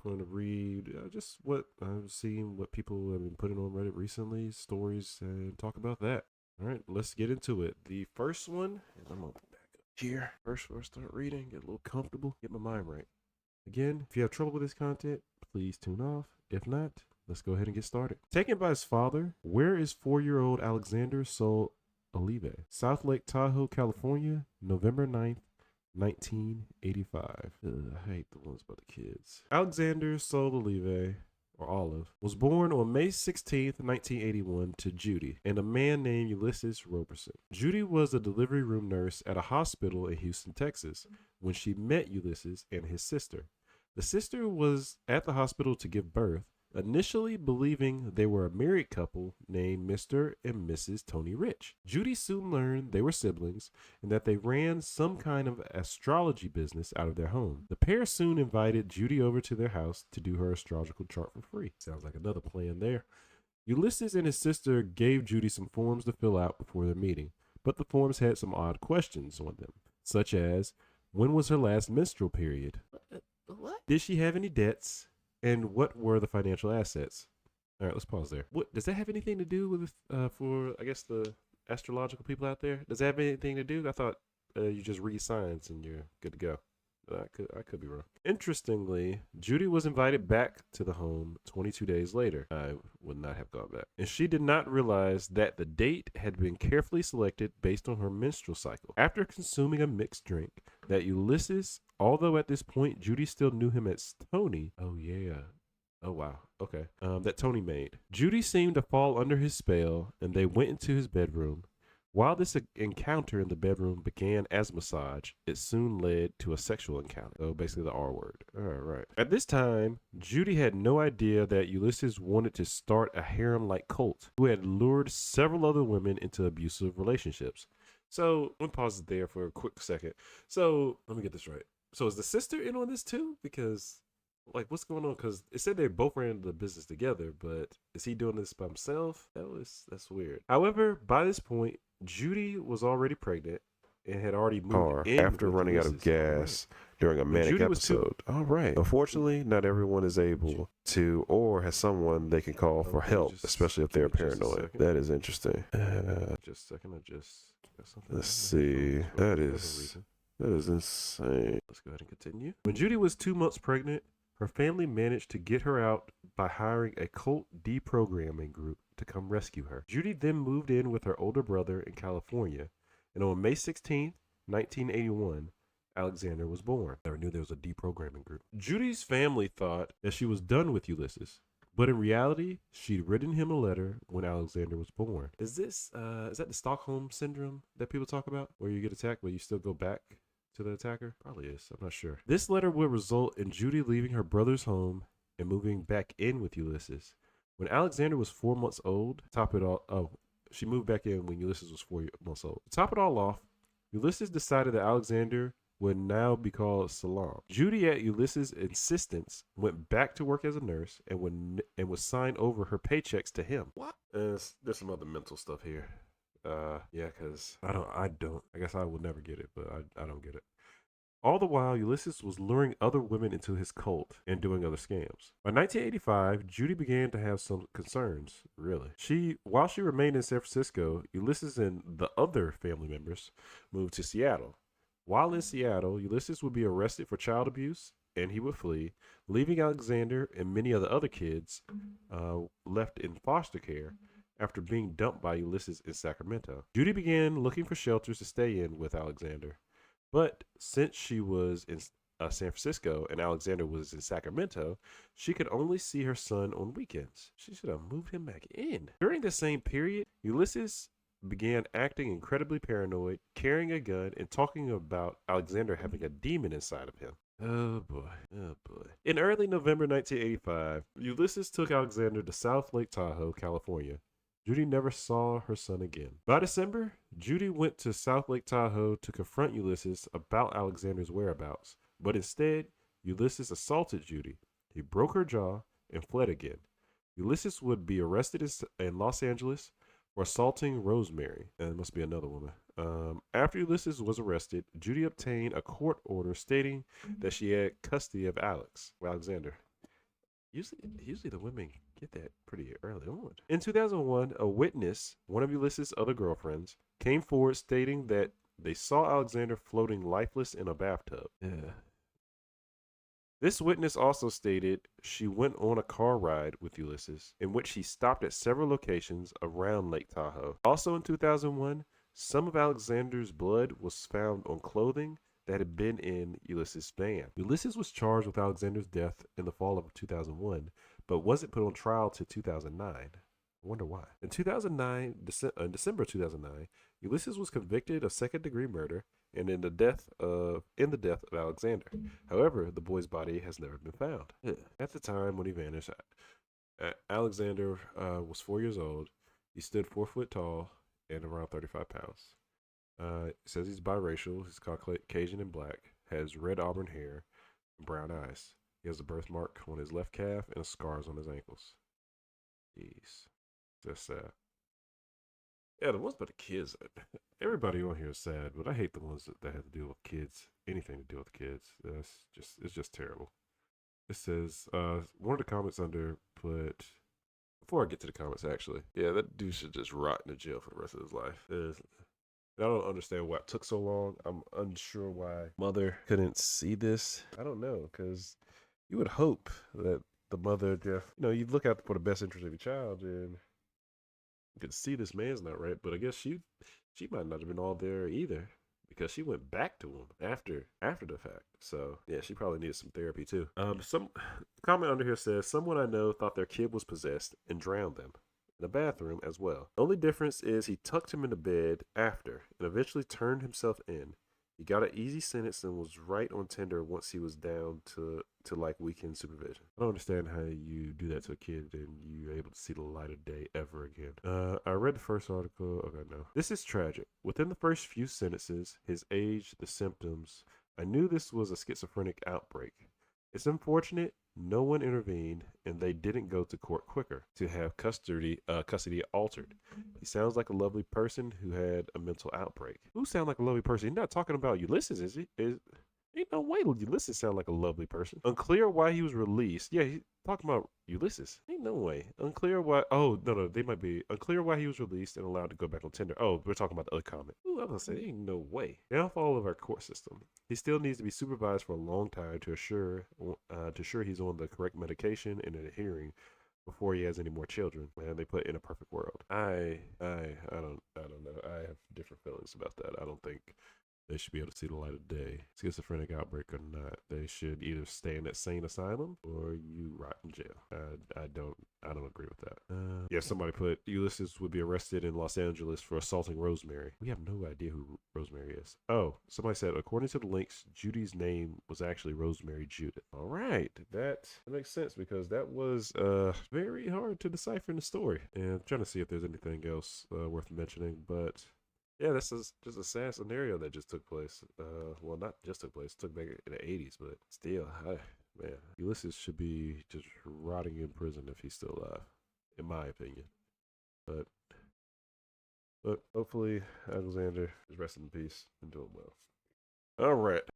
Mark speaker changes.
Speaker 1: going to read just what I've seen, what people have been putting on Reddit recently, stories, and talk about that. All right, let's get into it. The first one, and I'm going to back up here. First, before I start reading, get a little comfortable, get my mind right. Again, if you have trouble with this content, please tune off. If not, let's go ahead and get started. Taken by his father, where is 4-year-old Alexander Sol Olive? South Lake Tahoe, California, November 9th, 1985. I hate the ones about the kids. Alexander Sol Olive, or Olive, was born on May 16th, 1981 to Judy and a man named Ulysses Roberson. Judy was a delivery room nurse at a hospital in Houston, Texas, when she met Ulysses and his sister. The sister was at the hospital to give birth, initially believing they were a married couple named Mr. and Mrs. Tony Rich. Judy soon learned they were siblings and that they ran some kind of astrology business out of their home. The pair soon invited Judy over to their house to do her astrological chart for free. Sounds like another plan there. Ulysses and his sister gave Judy some forms to fill out before their meeting, but the forms had some odd questions on them, such as, when was her last menstrual period? What? Did she have any debts? And what were the financial assets? All right, let's pause there. What does that have anything to do with for I guess the astrological people out there? Does that have anything to do? I thought you just read signs and you're good to go. I could be wrong. Interestingly, Judy was invited back to the home 22 days later. I would not have gone back. And she did not realize that the date had been carefully selected based on her menstrual cycle. After consuming a mixed drink that Ulysses, although at this point Judy still knew him as Tony. Oh yeah. Oh wow. Okay. That Tony made. Judy seemed to fall under his spell and they went into his bedroom. While this encounter in the bedroom began as massage, it soon led to a sexual encounter. So basically the R word. All right. At this time, Judy had no idea that Ulysses wanted to start a harem-like cult who had lured several other women into abusive relationships. So let me pause it there for a quick second. So let me get this right. So is the sister in on this too? Because like what's going on? Because it said they both ran the business together, but is he doing this by himself? That's weird. However, by this point, Judy was already pregnant and had already moved in
Speaker 2: after running out of gas during a manic episode. All right. Unfortunately, not everyone is able to or has someone they can call for help, especially if they're paranoid. That is interesting.
Speaker 1: Just a second. I just got something.
Speaker 2: Let's see. That is insane.
Speaker 1: Let's go ahead and continue. When Judy was 2 months pregnant, her family managed to get her out by hiring a cult deprogramming group to come rescue her. Judy then moved in with her older brother in California, and on May 16th, 1981, Alexander was born. Never knew there was a deprogramming group. Judy's family thought that she was done with Ulysses, but in reality, she'd written him a letter when Alexander was born. Is that the Stockholm syndrome that people talk about, where you get attacked but you still go back to the attacker? Probably is. I'm not sure. This letter would result in Judy leaving her brother's home and moving back in with Ulysses. When Alexander was 4 months old, she moved back in when Ulysses was 4 months old. To top it all off, Ulysses decided that Alexander would now be called Salam. Judy, at Ulysses' insistence, went back to work as a nurse and would sign over her paychecks to him. What? There's some other mental stuff here. Because I guess I will never get it, but I don't get it. All the while, Ulysses was luring other women into his cult and doing other scams. By 1985, Judy began to have some concerns, really. While she remained in San Francisco, Ulysses and the other family members moved to Seattle. While in Seattle, Ulysses would be arrested for child abuse, and he would flee, leaving Alexander and many of the other kids left in foster care after being dumped by Ulysses in Sacramento. Judy began looking for shelters to stay in with Alexander. But since she was in San Francisco and Alexander was in Sacramento, she could only see her son on weekends. She should have moved him back in. During the same period, Ulysses began acting incredibly paranoid, carrying a gun, and talking about Alexander having a demon inside of him. Oh boy. In early November 1985, Ulysses took Alexander to South Lake Tahoe, California. Judy never saw her son again. By December, Judy went to South Lake Tahoe to confront Ulysses about Alexander's whereabouts, but instead, Ulysses assaulted Judy. He broke her jaw and fled again. Ulysses would be arrested in Los Angeles for assaulting Rosemary, and it must be another woman. After Ulysses was arrested, Judy obtained a court order stating that she had custody of Alexander. Usually the women get that pretty early on. In 2001, a witness, one of Ulysses' other girlfriends, came forward stating that they saw Alexander floating lifeless in a bathtub. Yeah. This witness also stated she went on a car ride with Ulysses, in which he stopped at several locations around Lake Tahoe. Also in 2001, some of Alexander's blood was found on clothing that had been in Ulysses' van. Ulysses was charged with Alexander's death in the fall of 2001, but wasn't put on trial till 2009. I wonder why. In December 2009, Ulysses was convicted of second-degree murder and in the death of Alexander. However, the boy's body has never been found. At the time when he vanished, Alexander was 4 years old. He stood 4 foot tall and around 35 pounds. It says he's biracial. He's Caucasian and black. Has red auburn hair and brown eyes. He has a birthmark on his left calf and scars on his ankles. Jeez, that's sad. Yeah, the ones about the kids. Everybody on here is sad, but I hate the ones that have to deal with kids. Anything to do with kids. It's just terrible. It says one of the comments under put. Before I get to the comments, actually, yeah, that dude should just rot in the jail for the rest of his life. I don't understand why it took so long. I'm unsure why mother couldn't see this. I don't know, because you would hope that the mother just, you'd look out for the best interest of your child and you could see this man's not right. But I guess she might not have been all there either, because she went back to him after the fact. So yeah, she probably needed some therapy too. Some comment under here says someone I know thought their kid was possessed and drowned them in the bathroom as well. The only difference is he tucked him into bed after and eventually turned himself in. He got an easy sentence and was right on Tinder once he was down to like weekend supervision. I don't understand how you do that to a kid and you're able to see the light of day ever again. I read the first article. Okay, no. This is tragic. Within the first few sentences, his age, the symptoms, I knew this was a schizophrenic outbreak. It's unfortunate no one intervened and they didn't go to court quicker to have custody altered. He sounds like a lovely person who had a mental outbreak. Who sound like a lovely person? He's not talking about Ulysses, is he? Ain't no way Ulysses sound like a lovely person. Unclear why he was released. Yeah, he's talking about Ulysses. Ain't no way. Unclear why. Oh, no, they might be. Unclear why he was released and allowed to go back on Tinder. Oh, we're talking about the other comment. Ooh, I was going to say, ain't no way. Downfall of our court system. He still needs to be supervised for a long time to assure he's on the correct medication and adhering before he has any more children. Man, they put in a perfect world. I don't know. I have different feelings about that. I don't think they should be able to see the light of day. Schizophrenic outbreak or not, they should either stay in that sane asylum or you rot in jail. I don't agree with that. Yeah, somebody put Ulysses would be arrested in Los Angeles for assaulting Rosemary. We have no idea who Rosemary is. Oh, somebody said according to the links, Judy's name was actually Rosemary Judith. All right, that makes sense because that was very hard to decipher in the story. And I'm trying to see if there's anything else worth mentioning, but. Yeah, this is just a sad scenario that just took place. Well, not just took place, took back in the 80s, but still, man, Ulysses should be just rotting in prison if he's still alive, in my opinion. But hopefully Alexander is resting in peace and doing well. All right.